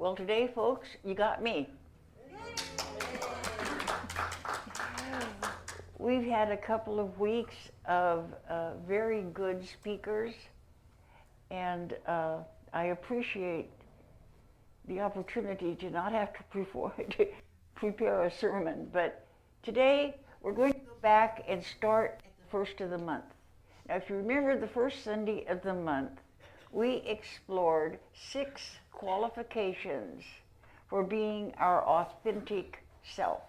Well, today, folks, you got me. We've had a couple of weeks of very good speakers, and I appreciate the opportunity to not have to prepare a sermon. But today, we're going to go back and start at the first of the month. Now, if you remember the first Sunday of the month, we explored 6 qualifications for being our authentic self.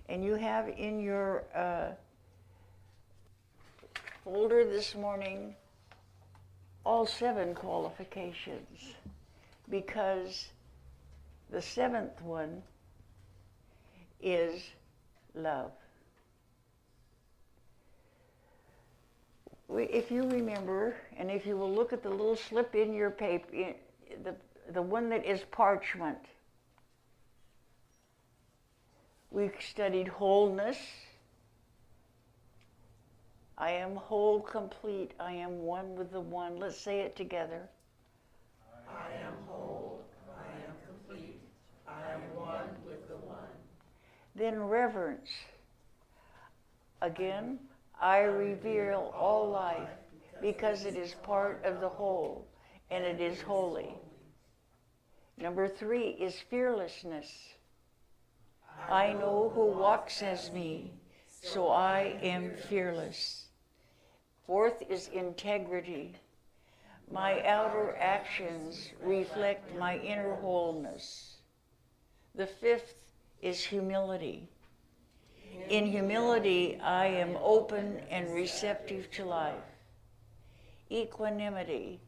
And you have in your folder this morning all 7 qualifications, because the 7th one is love. If you remember, and if you will look at the little slip in your paper, the one that is parchment, we studied wholeness. I am whole, complete. I am one with the one. Let's say it together. I am whole. I am complete. I am one with the one. Then reverence. Again, I reveal all life because it is part of the whole and it is holy. Number 3 is fearlessness. I know who walks as me, so I am fearless. 4th is integrity. My outer actions reflect my inner wholeness. The 5th is humility. In humility, I am open and receptive to life. Equanimity.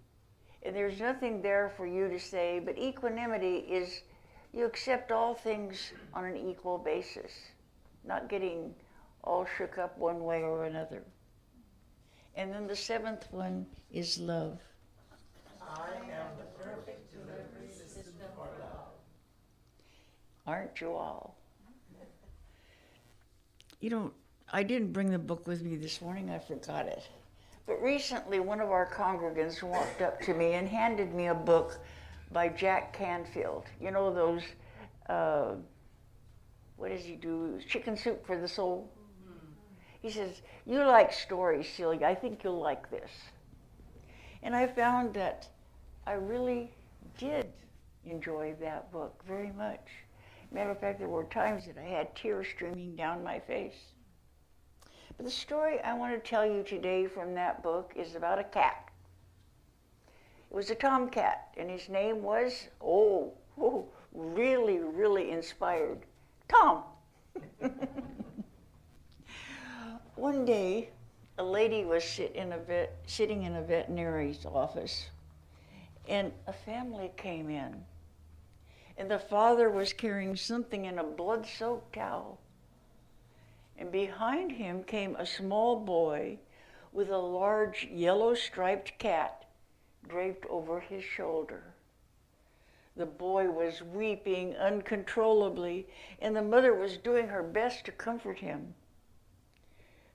And there's nothing there for you to say, but equanimity is you accept all things on an equal basis, not getting all shook up one way or another. And then the 7th one is love. I am the perfect delivery system for love. Aren't you all? You know, I didn't bring the book with me this morning, I forgot it. But recently, one of our congregants walked up to me and handed me a book by Jack Canfield. You know those, what does he do? Chicken Soup for the Soul? Mm-hmm. He says, you like stories, Celia. I think you'll like this. And I found that I really did enjoy that book very much. Matter of fact, there were times that I had tears streaming down my face. But the story I want to tell you today from that book is about a cat. It was a tomcat, and his name was, really, really inspired, Tom. One day, a lady was sitting in a veterinary's office, and a family came in. And the father was carrying something in a blood-soaked towel. And behind him came a small boy with a large yellow-striped cat draped over his shoulder. The boy was weeping uncontrollably, and the mother was doing her best to comfort him.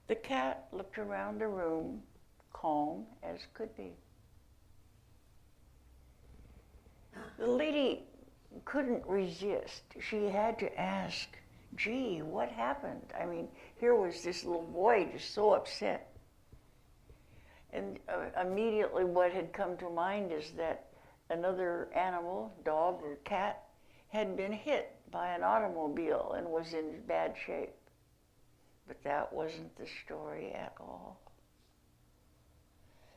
The cat looked around the room, calm as could be. The lady couldn't resist. She had to ask, gee, what happened? I mean, here was this little boy just so upset. And immediately what had come to mind is that another animal, dog or cat, had been hit by an automobile and was in bad shape. But that wasn't the story at all.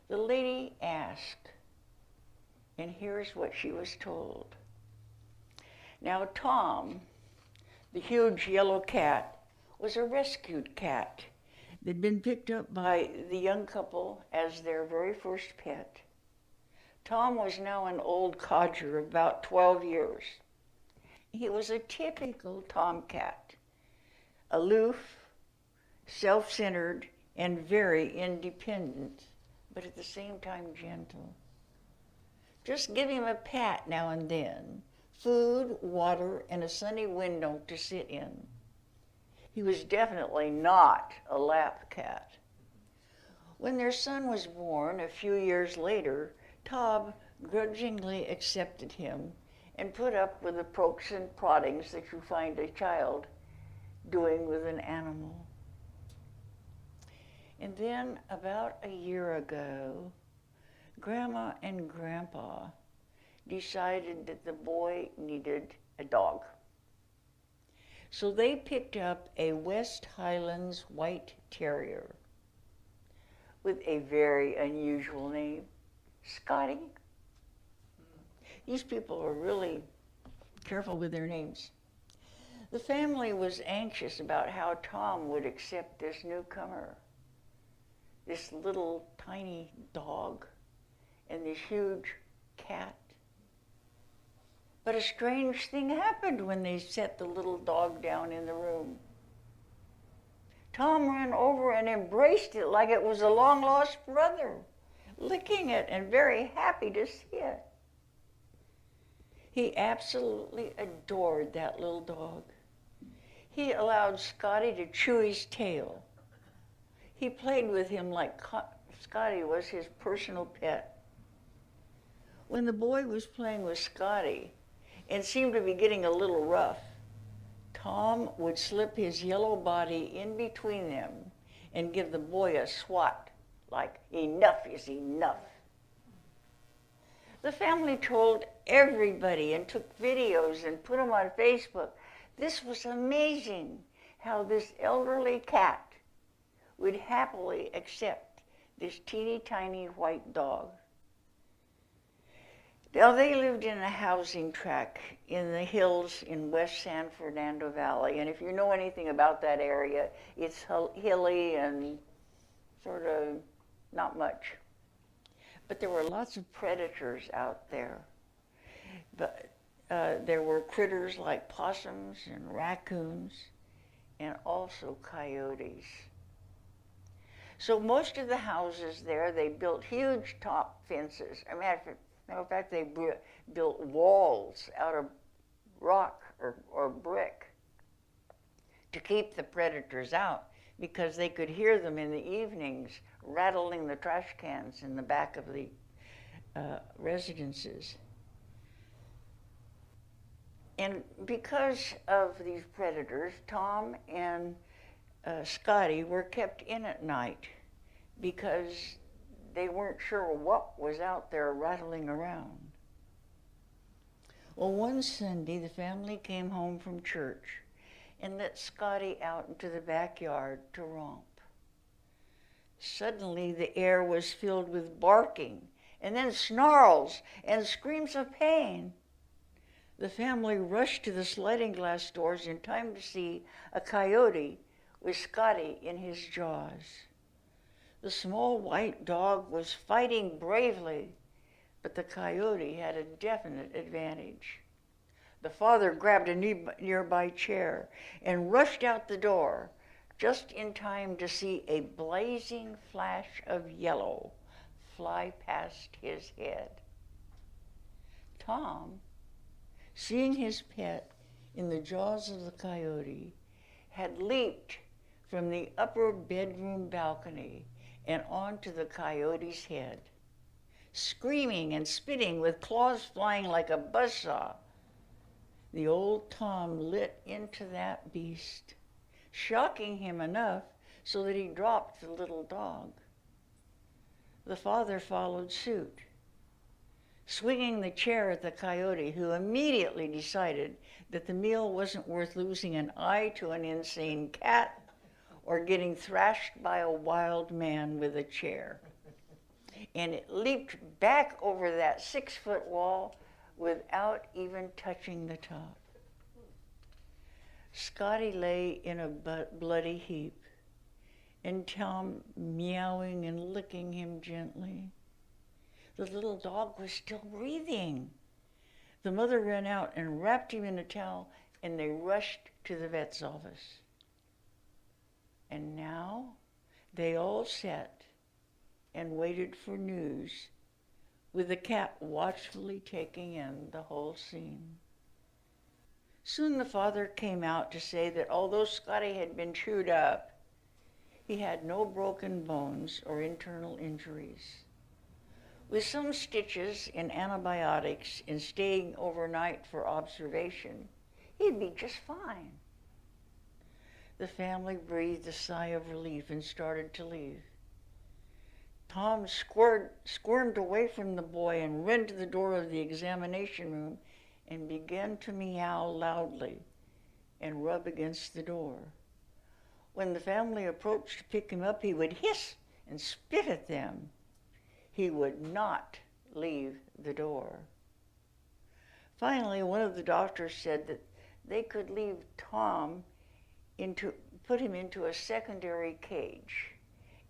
The lady asked, and here's what she was told. Now, Tom, the huge yellow cat, was a rescued cat that had been picked up by the young couple as their very first pet. Tom was now an old codger of about 12 years. He was a typical tomcat, aloof, self-centered, and very independent, but at the same time gentle. Just give him a pat now and then, food, water, and a sunny window to sit in. He was definitely not a lap cat. When their son was born a few years later, Tom grudgingly accepted him and put up with the pokes and proddings that you find a child doing with an animal. And then about a year ago, Grandma and Grandpa decided that the boy needed a dog. So they picked up a West Highlands White Terrier with a very unusual name, Scotty. These people are really careful with their names. The family was anxious about how Tom would accept this newcomer, this little tiny dog and this huge cat. But a strange thing happened when they set the little dog down in the room. Tom ran over and embraced it like it was a long-lost brother, licking it and very happy to see it. He absolutely adored that little dog. He allowed Scotty to chew his tail. He played with him like Scotty was his personal pet. When the boy was playing with Scotty and seemed to be getting a little rough, Tom would slip his yellow body in between them and give the boy a swat, like, enough is enough. The family told everybody and took videos and put them on Facebook. This was amazing how this elderly cat would happily accept this teeny tiny white dog. Now, they lived in a housing tract in the hills in West San Fernando Valley. And if you know anything about that area, it's hilly and sort of not much. But there were lots of predators out there. But there were critters like possums and raccoons and also coyotes. So most of the houses there, they built huge top fences. As a matter of fact, they built walls out of rock or brick to keep the predators out, because they could hear them in the evenings rattling the trash cans in the back of the residences. And because of these predators, Tom and Scotty were kept in at night because they weren't sure what was out there rattling around. Well, one Sunday, the family came home from church and let Scotty out into the backyard to romp. Suddenly, the air was filled with barking and then snarls and screams of pain. The family rushed to the sliding glass doors in time to see a coyote with Scotty in his jaws. The small white dog was fighting bravely, but the coyote had a definite advantage. The father grabbed a nearby chair and rushed out the door, just in time to see a blazing flash of yellow fly past his head. Tom, seeing his pet in the jaws of the coyote, had leaped from the upper bedroom balcony and onto the coyote's head, screaming and spitting with claws flying like a buzzsaw. The old Tom lit into that beast, shocking him enough so that he dropped the little dog. The father followed suit, swinging the chair at the coyote, who immediately decided that the meal wasn't worth losing an eye to an insane cat or getting thrashed by a wild man with a chair. And it leaped back over that 6-foot wall without even touching the top. Scotty lay in a bloody heap, and Tom meowing and licking him gently. The little dog was still breathing. The mother ran out and wrapped him in a towel, and they rushed to the vet's office. And now they all sat and waited for news, with the cat watchfully taking in the whole scene. Soon the father came out to say that although Scotty had been chewed up, he had no broken bones or internal injuries. With some stitches and antibiotics and staying overnight for observation, he'd be just fine. The family breathed a sigh of relief and started to leave. Tom squirmed away from the boy and ran to the door of the examination room and began to meow loudly and rub against the door. When the family approached to pick him up, he would hiss and spit at them. He would not leave the door. Finally, one of the doctors said that they could leave Tom put him into a secondary cage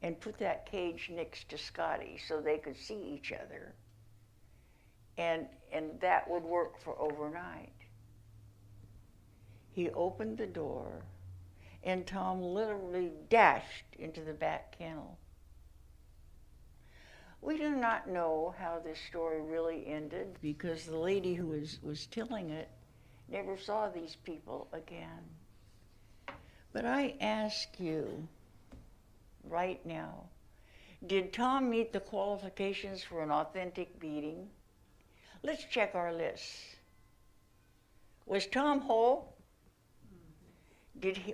and put that cage next to Scotty so they could see each other. And that would work for overnight. He opened the door and Tom literally dashed into the back kennel. We do not know how this story really ended because the lady who was telling it never saw these people again. But I ask you right now, did Tom meet the qualifications for an authentic beating? Let's check our lists. Was Tom whole?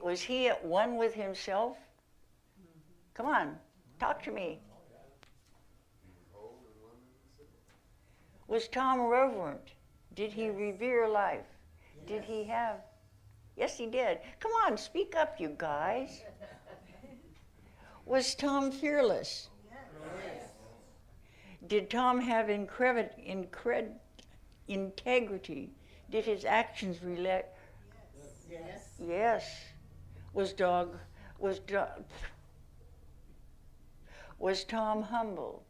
Was he at one with himself? Come on, talk to me. Was Tom reverent? Did he revere life? Did he have? Yes, he did. Come on, speak up, you guys. Was Tom fearless? Yes. Did Tom have integrity? Did his actions relate? Yes. Yes. Was Tom humble?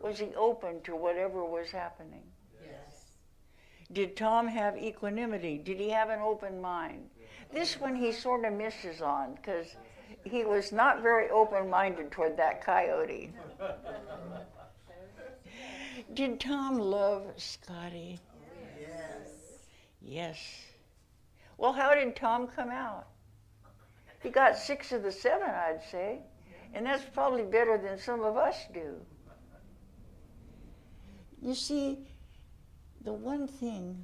Was he open to whatever was happening? Yes. Did Tom have equanimity? Did he have an open mind? This one he sort of misses on because he was not very open-minded toward that coyote. Did Tom love Scotty? Yes. Yes. Well, how did Tom come out? He got 6 of the 7, I'd say, and that's probably better than some of us do. You see, the one thing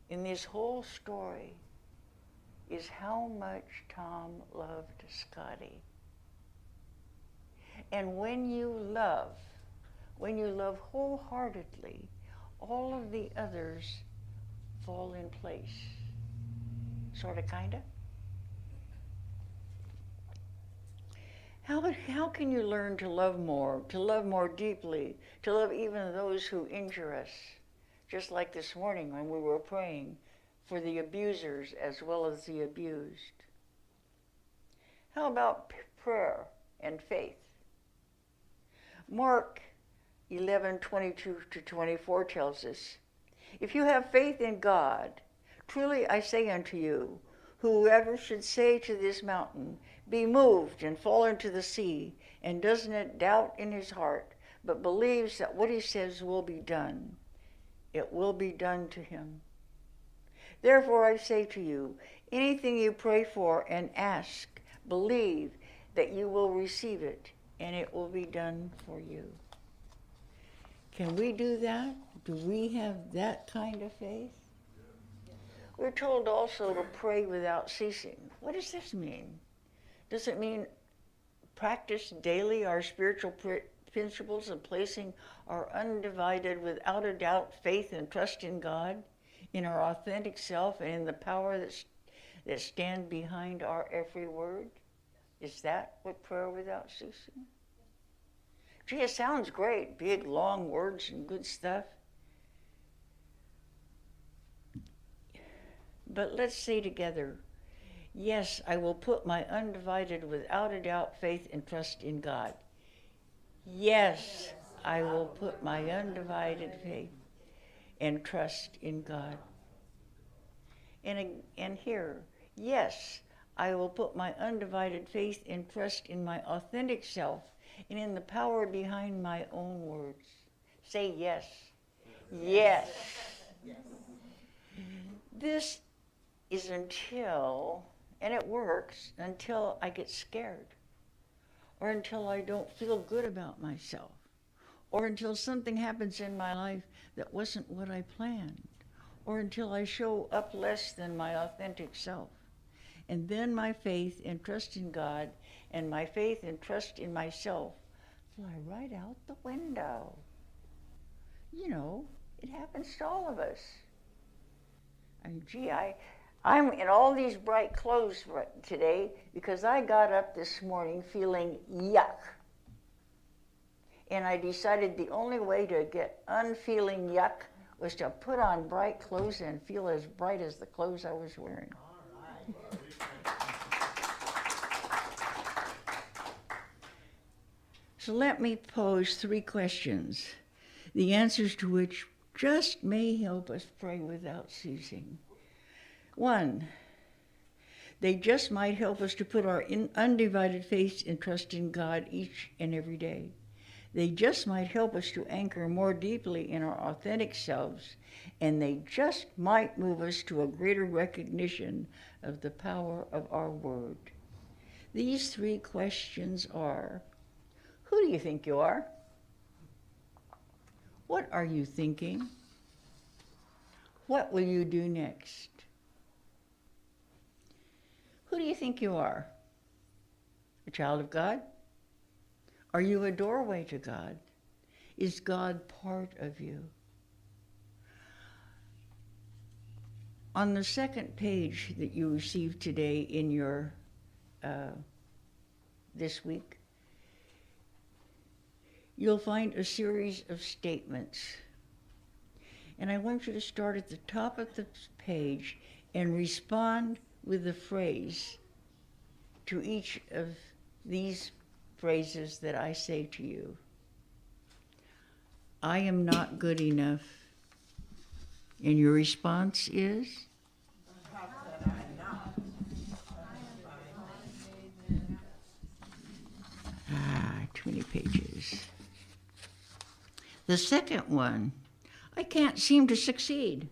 in this whole story is how much Tom loved Scotty. And when you love wholeheartedly, all of the others fall in place. Sorta, kinda. How can you learn to love more deeply, to love even those who injure us? Just like this morning when we were praying for the abusers as well as the abused. How about prayer and faith? Mark 11:22-24 tells us, if you have faith in God, truly I say unto you, whoever should say to this mountain, be moved and fall into the sea, and does not doubt in his heart, but believes that what he says will be done, it will be done to him. Therefore I say to you, anything you pray for and ask, believe that you will receive it, and it will be done for you. Can we do that? Do we have that kind of faith? We're told also to pray without ceasing. What does this mean? Does it mean practice daily our spiritual principles of placing our undivided, without a doubt, faith and trust in God, in our authentic self, and in the power that stand behind our every word? Is that what prayer without ceasing? Gee, it sounds great, big, long words and good stuff. But let's say together, yes, I will put my undivided, without a doubt, faith and trust in God. Yes, I will put my undivided faith and trust in God. And here, yes, I will put my undivided faith and trust in my authentic self and in the power behind my own words. Say yes. Yes. Yes. This is until, and it works, until I get scared, or until I don't feel good about myself, or until something happens in my life that wasn't what I planned, or until I show up less than my authentic self. And then my faith and trust in God and my faith and trust in myself fly right out the window. You know, it happens to all of us. I mean, gee, I'm in all these bright clothes today because I got up this morning feeling yuck. And I decided the only way to get unfeeling yuck was to put on bright clothes and feel as bright as the clothes I was wearing. So let me pose 3 questions, the answers to which just may help us pray without ceasing. 1, they just might help us to put our undivided faith and trust in God each and every day. They just might help us to anchor more deeply in our authentic selves, and they just might move us to a greater recognition of the power of our word. These 3 questions are: who do you think you are? What are you thinking? What will you do next? Who do you think you are? A child of God? Are you a doorway to God? Is God part of you? On the second page that you received today in your this week, you'll find a series of statements. And I want you to start at the top of the page and respond with the phrase to each of these phrases that I say to you. I am not good enough. And your response is? How could I not? Too many pages. The second one, I can't seem to succeed.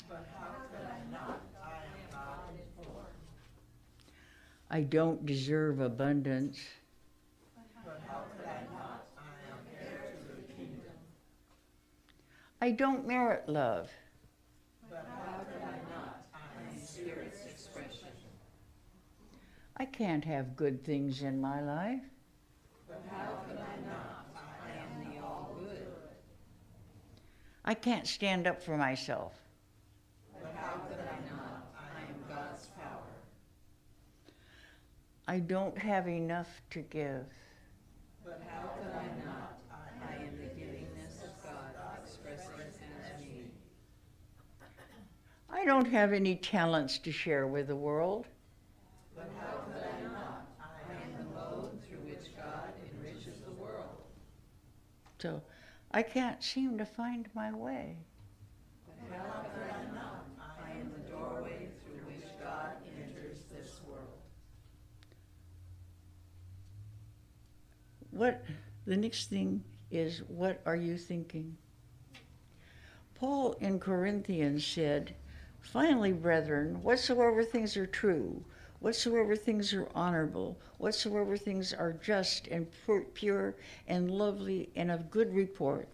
But how could I not? I am God informed. I don't deserve abundance. But how could I not? I am heir to the kingdom. I don't merit love. But how could I not? I am Spirit's expression. I can't have good things in my life. But how could I not? I am the all good. I can't stand up for myself. But how could I not? I am God's power. I don't have enough to give. But how could I not? I am the givingness of God expressing as me. I don't have any talents to share with the world. But how could I not? I am the mode through which God enriches the world. So I can't seem to find my way. But how could I not? I am the doorway through which God enters this world. The next thing is, what are you thinking? Paul in Corinthians said, finally, brethren, whatsoever things are true, whatsoever things are honorable, whatsoever things are just and pure and lovely and of good report,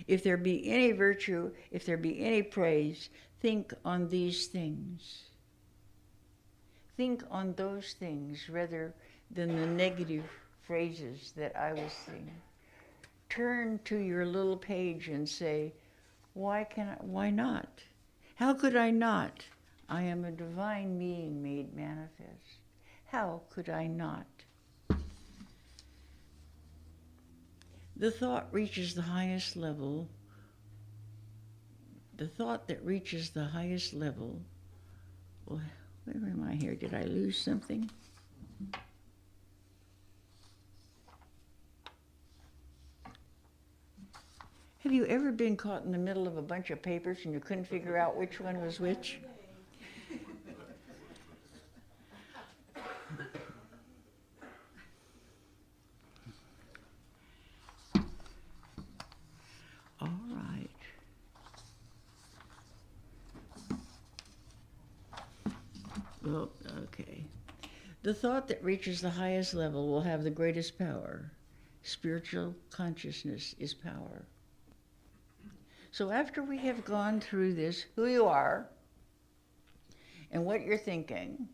if there be any virtue, if there be any praise, think on these things. Think on those things rather than the negative phrases that I was saying. Turn to your little page and say, why not? How could I not? I am a divine being made manifest. How could I not? The thought reaches the highest level. The thought that reaches the highest level. Well, where am I here? Did I lose something? Have you ever been caught in the middle of a bunch of papers and you couldn't figure out which one was which? All right. Well, okay. The thought that reaches the highest level will have the greatest power. Spiritual consciousness is power. So after we have gone through this, who you are and what you're thinking,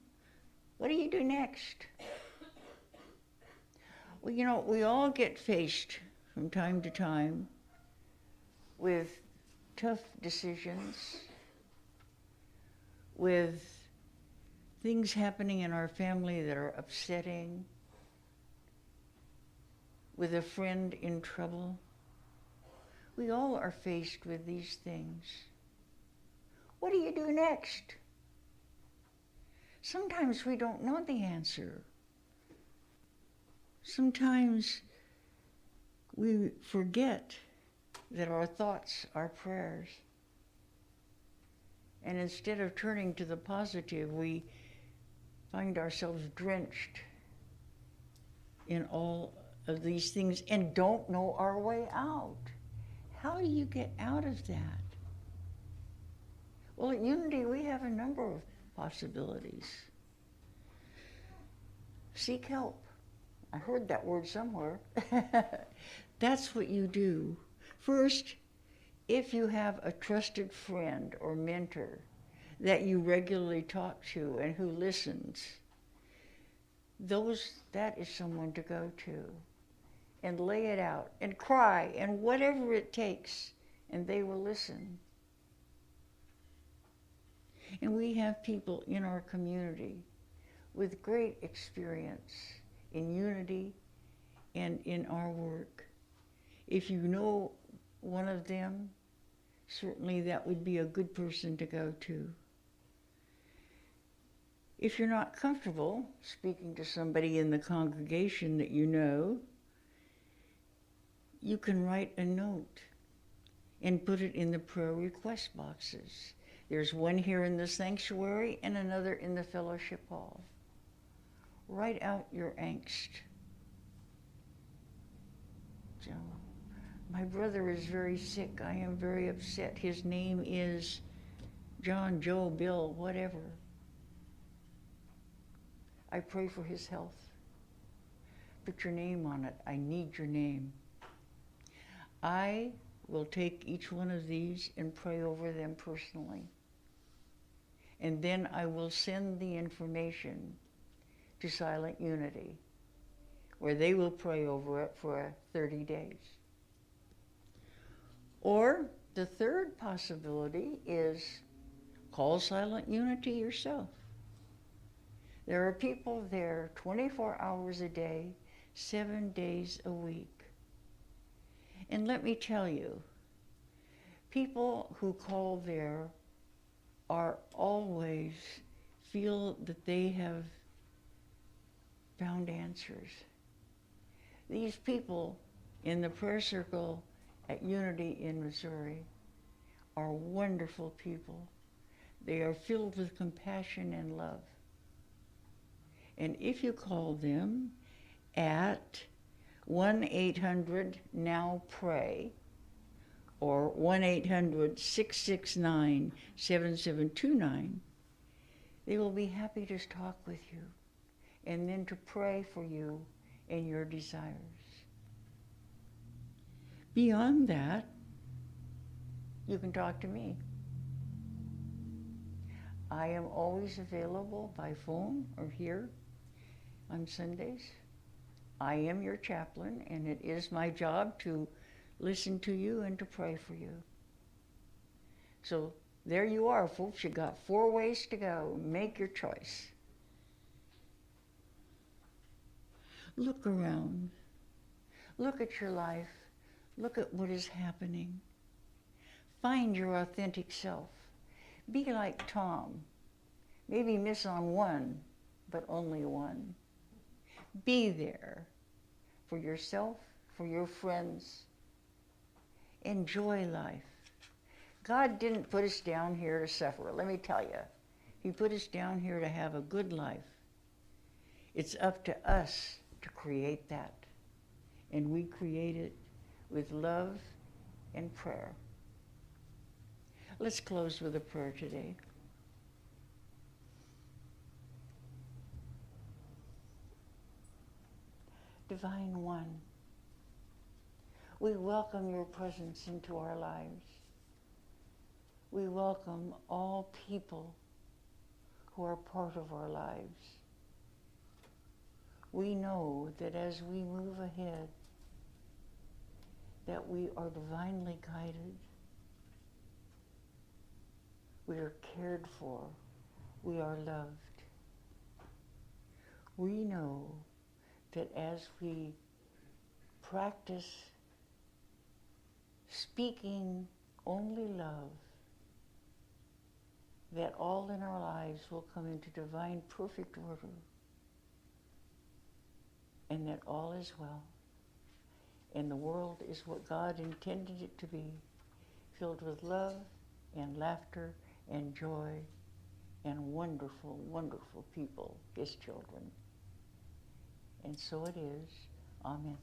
what do you do next? Well, you know, we all get faced from time to time with tough decisions, with things happening in our family that are upsetting, with a friend in trouble. We all are faced with these things. What do you do next? Sometimes we don't know the answer. Sometimes we forget that our thoughts are prayers. And instead of turning to the positive, we find ourselves drenched in all of these things and don't know our way out. How do you get out of that? Well, at Unity, we have a number of possibilities. Seek help. I heard that word somewhere. That's what you do. First, if you have a trusted friend or mentor that you regularly talk to and who listens, that is someone to go to and lay it out and cry and whatever it takes, and they will listen. And we have people in our community with great experience in Unity and in our work. If you know one of them, certainly that would be a good person to go to. If you're not comfortable speaking to somebody in the congregation that you know, you can write a note and put it in the prayer request boxes. There's one here in the sanctuary and another in the fellowship hall. Write out your angst. So, my brother is very sick. I am very upset. His name is John, Joe, Bill, whatever. I pray for his health. Put your name on it. I need your name. I will take each one of these and pray over them personally. And then I will send the information to Silent Unity, where they will pray over it for 30 days. Or the third possibility is call Silent Unity yourself. There are people there 24 hours a day, 7 days a week. And let me tell you, people who call there are always feel that they have found answers. These people in the prayer circle at Unity in Missouri are wonderful people. They are filled with compassion and love. And if you call them at 1-800-NOW-PRAY or 1-800-669-7729, they will be happy to talk with you and then to pray for you and your desires. Beyond that, you can talk to me. I am always available by phone or here on Sundays. I am your chaplain, and it is my job to listen to you and to pray for you. So there you are, folks. You got 4 ways to go. Make your choice. Look around. Look at your life. Look at what is happening. Find your authentic self. Be like Tom. Maybe miss on one, but only one. Be there for yourself, for your friends. Enjoy life. God didn't put us down here to suffer, let me tell you. He put us down here to have a good life. It's up to us to create that. And we create it with love and prayer. Let's close with a prayer today. Divine One, We welcome your presence into our lives. We welcome all people who are part of our lives. We know that as we move ahead, that we are divinely guided. We are cared for. We are loved. We know that as we practice speaking only love, that all in our lives will come into divine perfect order, and that all is well, and the world is what God intended it to be, filled with love and laughter and joy and wonderful, wonderful people, His children. And so it is. Amen.